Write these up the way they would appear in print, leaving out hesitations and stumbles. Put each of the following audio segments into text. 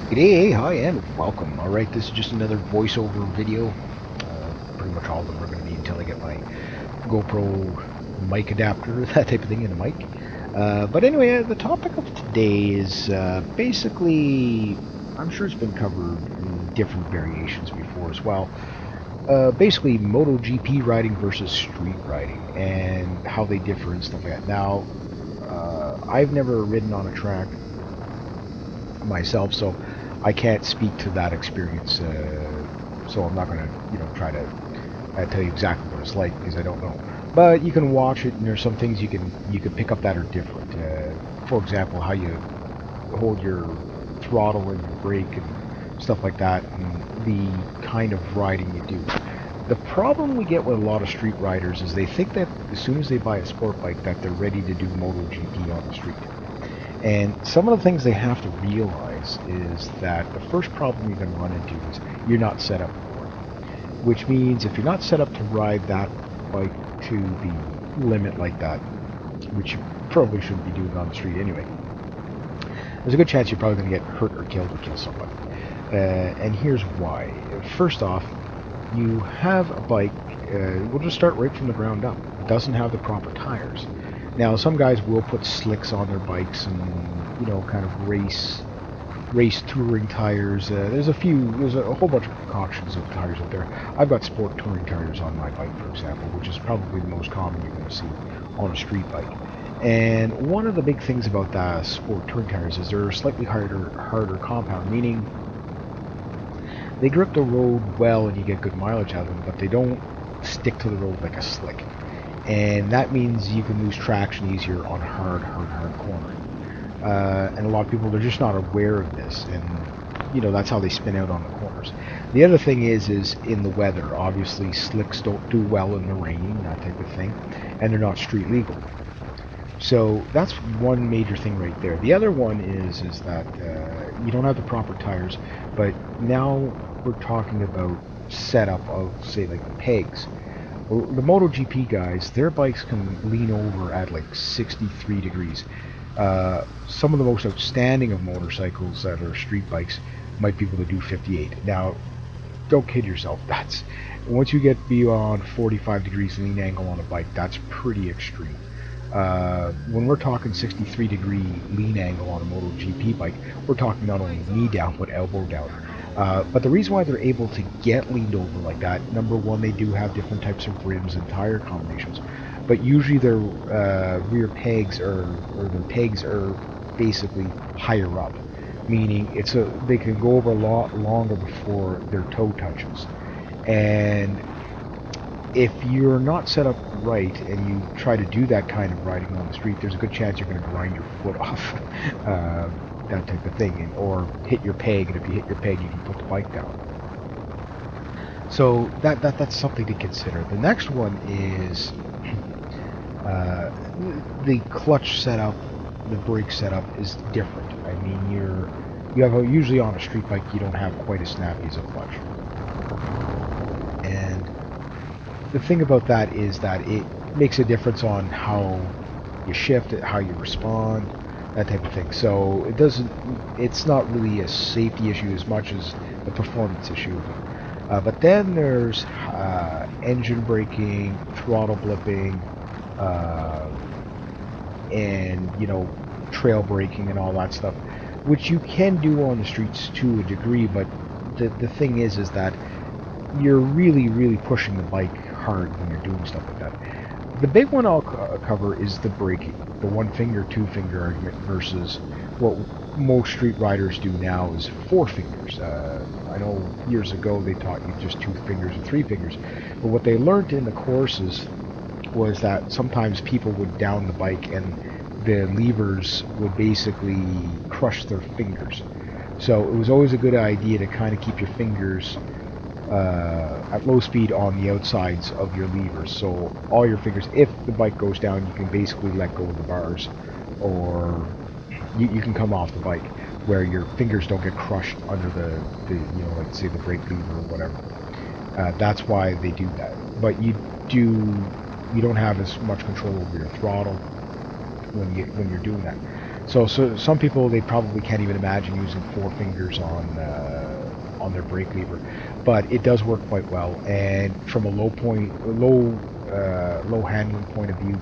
G'day, hi, and welcome. Alright, this is just another voiceover video. Pretty much all of them are going to be until I get my GoPro mic adapter, that type of thing, in the mic. But anyway, the topic of today is basically, I'm sure it's been covered in different variations before as well. Basically, MotoGP riding versus street riding and how they differ and stuff like that. Now, I've never ridden on a track myself, so I can't speak to that experience. So I'm not going to, try to tell you exactly what it's like because I don't know. But you can watch it, and there's some things you can pick up that are different. For example, how you hold your throttle and your brake and stuff like that, and the kind of riding you do. The problem we get with a lot of street riders is they think that as soon as they buy a sport bike that they're ready to do MotoGP on the street. And some of the things they have to realize is that the first problem you're going to run into is you're not set up for it. Which means if you're not set up to ride that bike to the limit like that, which you probably shouldn't be doing on the street anyway, there's a good chance you're probably going to get hurt or killed or kill somebody. And here's why. First off, you have a bike, we'll just start right from the ground up. It doesn't have the proper tires. Now, some guys will put slicks on their bikes and, kind of race touring tires. There's a whole bunch of concoctions of tires out there. I've got sport touring tires on my bike, for example, which is probably the most common you're going to see on a street bike. And one of the big things about the sport touring tires is they're slightly harder compound, meaning they grip the road well and you get good mileage out of them, but they don't stick to the road like a slick. And that means you can lose traction easier on hard cornering. And a lot of people, they're just not aware of this, and that's how they spin out on the corners. The other thing is in the weather. Obviously, slicks don't do well in the rain, that type of thing, and they're not street legal. So that's one major thing right there. The other one is that you don't have the proper tires, but now we're talking about setup of, say, like the pegs. Well, the MotoGP guys, their bikes can lean over at like 63 degrees. Some of the most outstanding of motorcycles that are street bikes might be able to do 58. Now, don't kid yourself. That's once you get beyond 45 degrees lean angle on a bike, that's pretty extreme. When we're talking 63 degree lean angle on a MotoGP bike, we're talking not only knee down but elbow down. But the reason why they're able to get leaned over like that, number one, they do have different types of rims and tire combinations, but usually their rear pegs or their pegs are basically higher up, meaning they can go over a lot longer before their toe touches. And if you're not set up right and you try to do that kind of riding on the street, there's a good chance you're going to grind your foot off. That type of thing, or hit your peg, and if you hit your peg, you can put the bike down. So that's something to consider. The next one is the clutch setup, the brake setup is different. I mean, usually on a street bike you don't have quite as snappy as a clutch, and the thing about that is that it makes a difference on how you shift it, how you respond, that type of thing. So it's not really a safety issue as much as the performance issue. But then there's engine braking, throttle blipping, and trail braking and all that stuff, which you can do on the streets to a degree. But the thing is that you're really pushing the bike hard when you're doing stuff like that. The big one I'll cover is the braking, the one finger, two finger argument versus what most street riders do now is four fingers. I know years ago they taught you just two fingers and three fingers, but what they learned in the courses was that sometimes people would down the bike and the levers would basically crush their fingers. So it was always a good idea to kind of keep your fingers at low speed on the outsides of your levers, so all your fingers, if the bike goes down, you can basically let go of the bars, or you can come off the bike where your fingers don't get crushed under the like say the brake lever or whatever. That's why they do that. But you don't have as much control over your throttle when you're doing that. So some people, they probably can't even imagine using 4 fingers on their brake lever, but it does work quite well. And from a low handling point of view,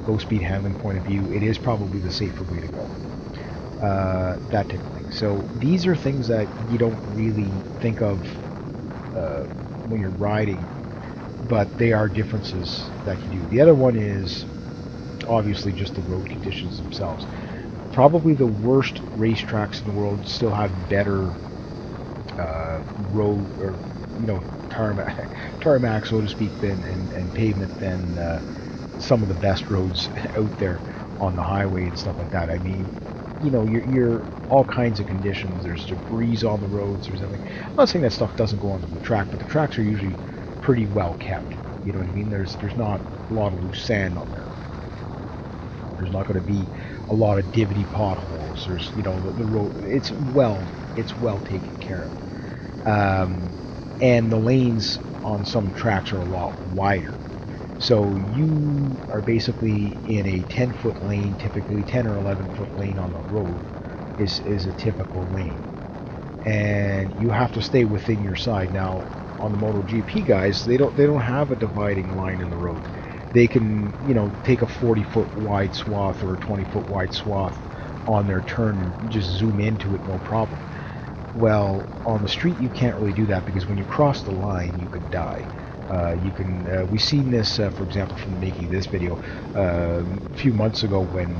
low speed handling point of view, it is probably the safer way to go. That type of thing. So these are things that you don't really think of when you're riding, but they are differences that you do. The other one is obviously just the road conditions themselves. Probably the worst racetracks in the world still have better road, or tarmac, so to speak, and pavement than some of the best roads out there on the highway and stuff like that. I mean, you're all kinds of conditions. There's debris on the roads. There's everything. I'm not saying that stuff doesn't go onto the track, but the tracks are usually pretty well kept. You know what I mean? There's not a lot of loose sand on there. There's not going to be a lot of divotty potholes. There's, the road. It's well taken care of. And the lanes on some tracks are a lot wider. So you are basically in a 10-foot lane, typically 10 or 11-foot lane on the road is a typical lane. And you have to stay within your side. Now, on the MotoGP guys, they don't have a dividing line in the road. They can, take a 40-foot wide swath or a 20-foot wide swath on their turn and just zoom into it, no problem. Well, on the street you can't really do that, because when you cross the line, you could die. We've seen this, for example, from making this video a few months ago when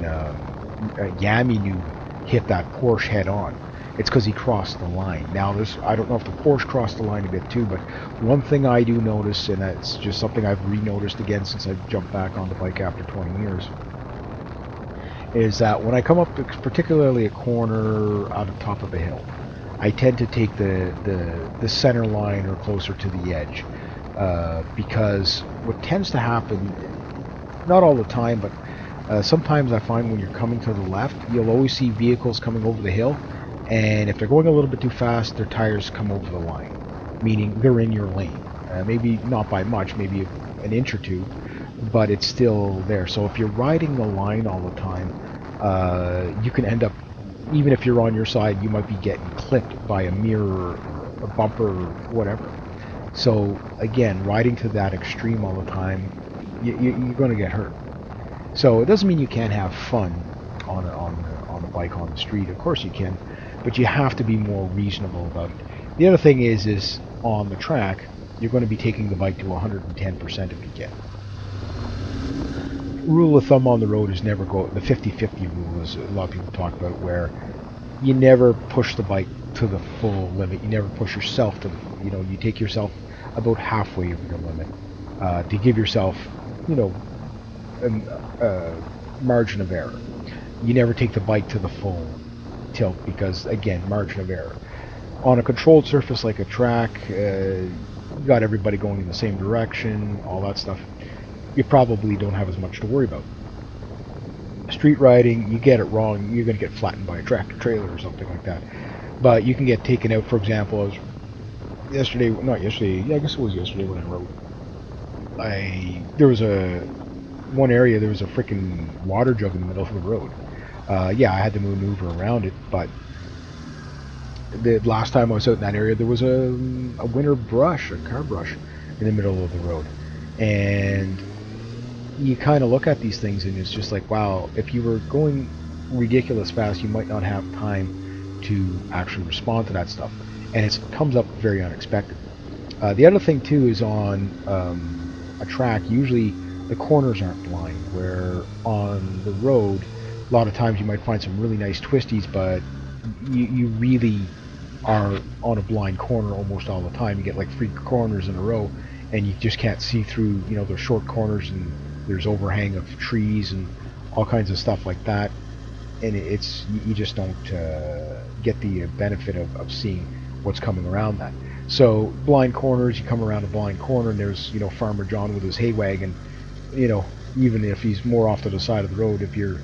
Yaminu hit that Porsche head on. It's because he crossed the line. Now, I don't know if the Porsche crossed the line a bit too, but one thing I do notice, and that's just something I've re-noticed again since I've jumped back on the bike after 20 years, is that when I come up, particularly a corner out of top of a hill, I tend to take the center line or closer to the edge. Because what tends to happen, not all the time, but sometimes I find when you're coming to the left, you'll always see vehicles coming over the hill, and if they're going a little bit too fast, their tires come over the line, meaning they're in your lane. Maybe not by much, maybe an inch or two, but it's still there. So if you're riding the line all the time, you can end up, even if you're on your side, you might be getting clipped by a mirror, a bumper, or whatever. So again, riding to that extreme all the time, you're going to get hurt. So it doesn't mean you can't have fun on a bike on the street. Of course you can, but you have to be more reasonable about it. The other thing is on the track, you're going to be taking the bike to 110% if you can. Rule of thumb on the road is never go. The 50-50 rule is a lot of people talk about, where you never push the bike to the full limit. You never push yourself to the, you take yourself about halfway of your limit to give yourself, a margin of error. You never take the bike to the full tilt, because again, margin of error. On a controlled surface like a track, you got everybody going in the same direction, all that stuff. You probably don't have as much to worry about. Street riding, you get it wrong, you're going to get flattened by a tractor trailer or something like that. But you can get taken out. For example, I guess it was yesterday when I rode. There was one area, there was a freaking water jug in the middle of the road. Yeah, I had to maneuver around it, but the last time I was out in that area, there was a winter brush, a car brush, in the middle of the road. And you kind of look at these things and it's just like, wow, if you were going ridiculous fast, you might not have time to actually respond to that stuff. And it comes up very unexpected. The other thing too is on a track, usually the corners aren't blind, where on the road, a lot of times you might find some really nice twisties, but you really are on a blind corner almost all the time. You get like 3 corners in a row and you just can't see through, they're short corners and there's overhang of trees and all kinds of stuff like that, and you just don't get the benefit of seeing what's coming around that. So blind corners, you come around a blind corner and there's Farmer John with his hay wagon. Even if he's more off to the side of the road, if you're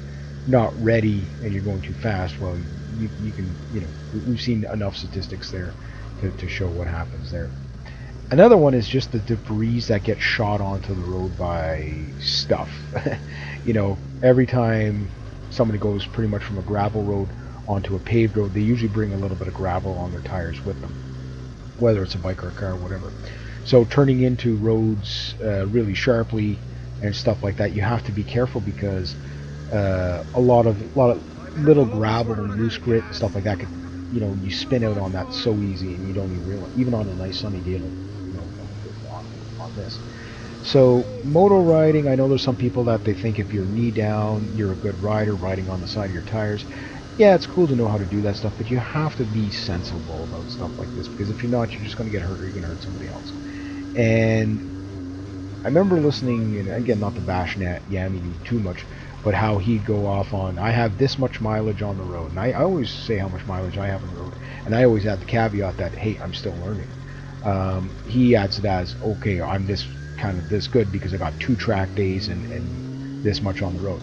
not ready and you're going too fast, well, you can, we've seen enough statistics there to show what happens there. Another one is just the debris that gets shot onto the road by stuff. Every time somebody goes pretty much from a gravel road onto a paved road, they usually bring a little bit of gravel on their tires with them, whether it's a bike or a car or whatever. So turning into roads really sharply and stuff like that, you have to be careful, because a lot of little gravel and loose grit and stuff like that could, you spin out on that so easy, and you don't even realize, even on a nice sunny day, on this. So moto riding, I know there's some people that they think if you're knee down, you're a good rider riding on the side of your tires. Yeah, it's cool to know how to do that stuff, but you have to be sensible about stuff like this, because if you're not, you're just going to get hurt, or you're going to hurt somebody else. And I remember listening, and again, not to bash Yami too much, but how he'd go off on, I have this much mileage on the road. And I always say how much mileage I have on the road, and I always add the caveat that, hey, I'm still learning. He adds it as, okay, I'm this good because I got 2 track days and this much on the road.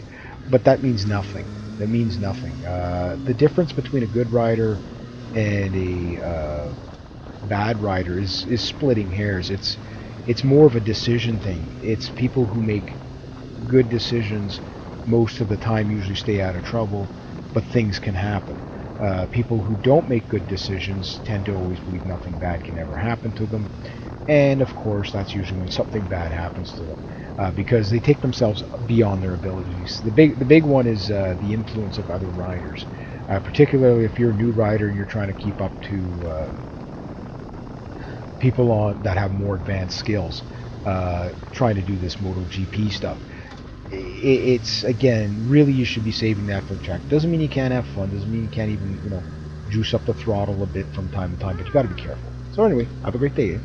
But that means nothing. That means nothing. The difference between a good rider and a bad rider is splitting hairs. It's more of a decision thing. It's people who make good decisions most of the time usually stay out of trouble, but things can happen. People who don't make good decisions tend to always believe nothing bad can ever happen to them, and of course that's usually when something bad happens to them, because they take themselves beyond their abilities. The big one is the influence of other riders, particularly if you're a new rider and you're trying to keep up to people that have more advanced skills, trying to do this MotoGP stuff. It's, again, really, you should be saving that for the track. Doesn't mean you can't have fun, doesn't mean you can't even, juice up the throttle a bit from time to time, but you got to be careful. So anyway, have a great day.